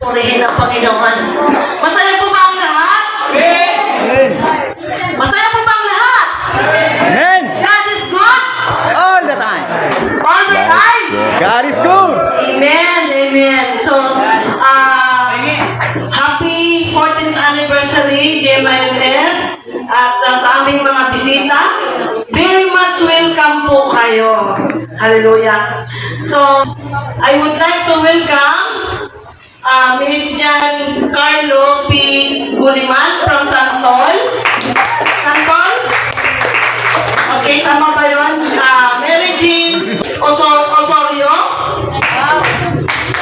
Purihin ang Panginoon. Masaya po ba ang lahat? Amen. Masaya po ba ang lahat? Amen. God is good All the time. all the time. God is good. Amen, amen. So, happy 14th anniversary, JMILF, at sa aming mga bisita. Very much welcome po kayo. Hallelujah. So, I would like to welcome Miss Giancarlo P. Guliman from Santol. Santol? Okay, tama ba yun? Mary Jean Osorio?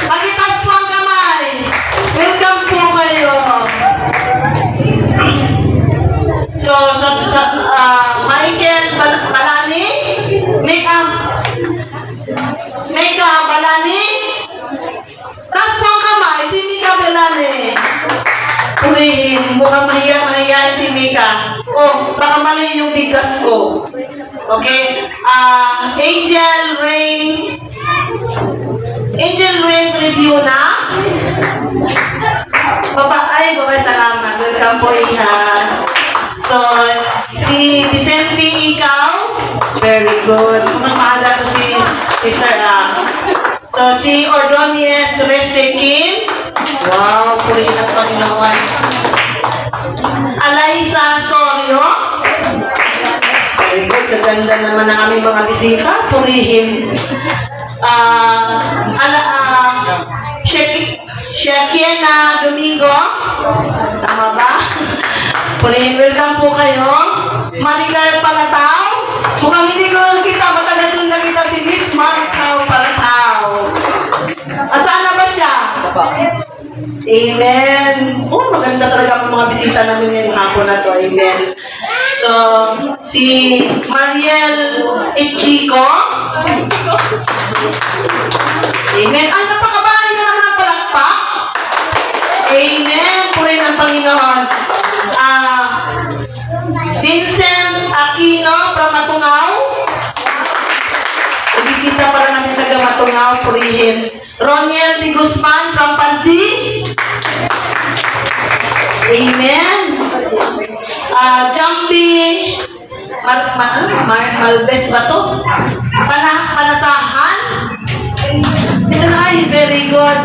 Pakitas po ang kamay. Welcome po kayo. So, Michael Balani? Mega Balani? Tas po ang kamay, si Mika Balani. Purihin, mukhang mahiya-mahiyain si Mika. Oh, baka mali yung bigas ko. Okay? Angel Rain review na. Babay, salamat. Welcome po, Iha. So, si Vicente, ikaw? Very good. Mukhang maaga to si Sir. So, si Ordonez Restekin. Wow, purihin ang Panginoon. Alaysa Sorio. Very good. Gaganda naman ang aming mga bisita. Purihin. Shekiena Domingo. Tama ba? Purihin, welcome po kayo. Maricar Palatao. Mukhang hindi ko nakita. Matagal yung nakita si Miss Maricar Palatao. Saan na ba siya? Amen. Oh, maganda talaga ang mga bisita namin ngayong hapon na to. Amen. So, si Mariel Ichico. Amen. Ay, napakabahay na naman ang palakpak. Amen. Purihin ang Panginoon. Vincent Aquino from Matungaw. Bisita para namin taga Matungaw. Purihin. Roniel Di Guzman from Panti. Amen. Jambi Malbes ba to? Panasahan? Ay, very good.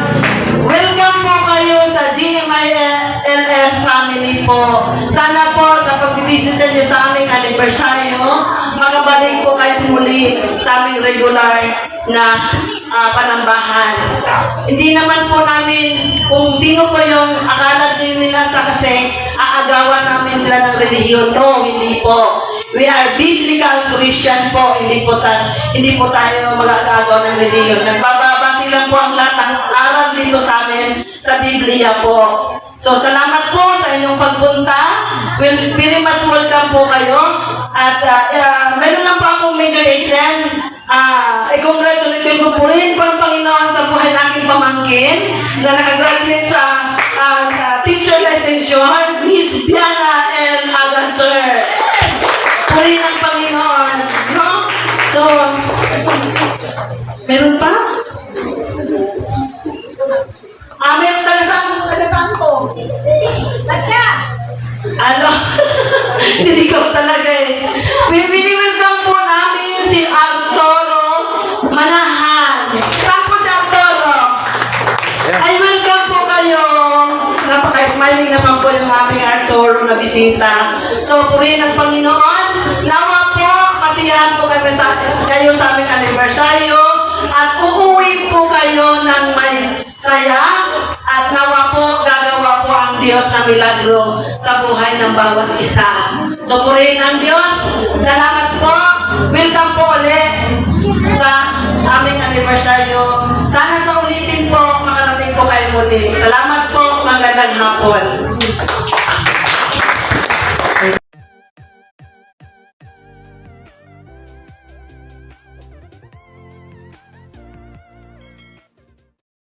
Welcome po kayo sa GMILF family po. Sana po sa pagbibisita nyo sa aming anibersaryo, makabalik po kayo muli sa aming regular na panambahan. Hindi naman po namin kung sino po yung akala din nila sa kasi aagawan namin sila ng relihiyon. No, hindi po. We are biblical Christian po. Hindi po tayo mag-aagaw ng relihiyon. Nagbababase lang po ang lahat ng aral dito sa amin sa Biblia po. So, salamat po sa inyong pagpunta. Very much welcome po kayo. At meron lang po akong major exam. I-congratulate ko po rin po ang Panginoon sa buhay ng aking pamangkin na nakagraduate sa teacher licensure, Miss Biana L. Agasser. Purihin ang Panginoon. No? So, meron pa? Meron taga-saan po? Ano? Siligaw talaga eh. Welcome po namin si Arturo Manahan. Saan po si Arturo? Ay, welcome po kayo. Napaka-smiling naman po yung aming Arturo na bisita. So, purihin ang Panginoon. Nawa po, masiyahan po kayo sa aming anibersaryo. At uuwi po kayo ng may saya. At nawa po, gagawa po ang Diyos na milagro sa buhay ng bawat isa. So, purihin ang Diyos. Salamat po. Welcome po ulit sa aming anibersaryo. Sana sa ulitin po, makarating po kayo muli. Salamat po. Magandang hapon.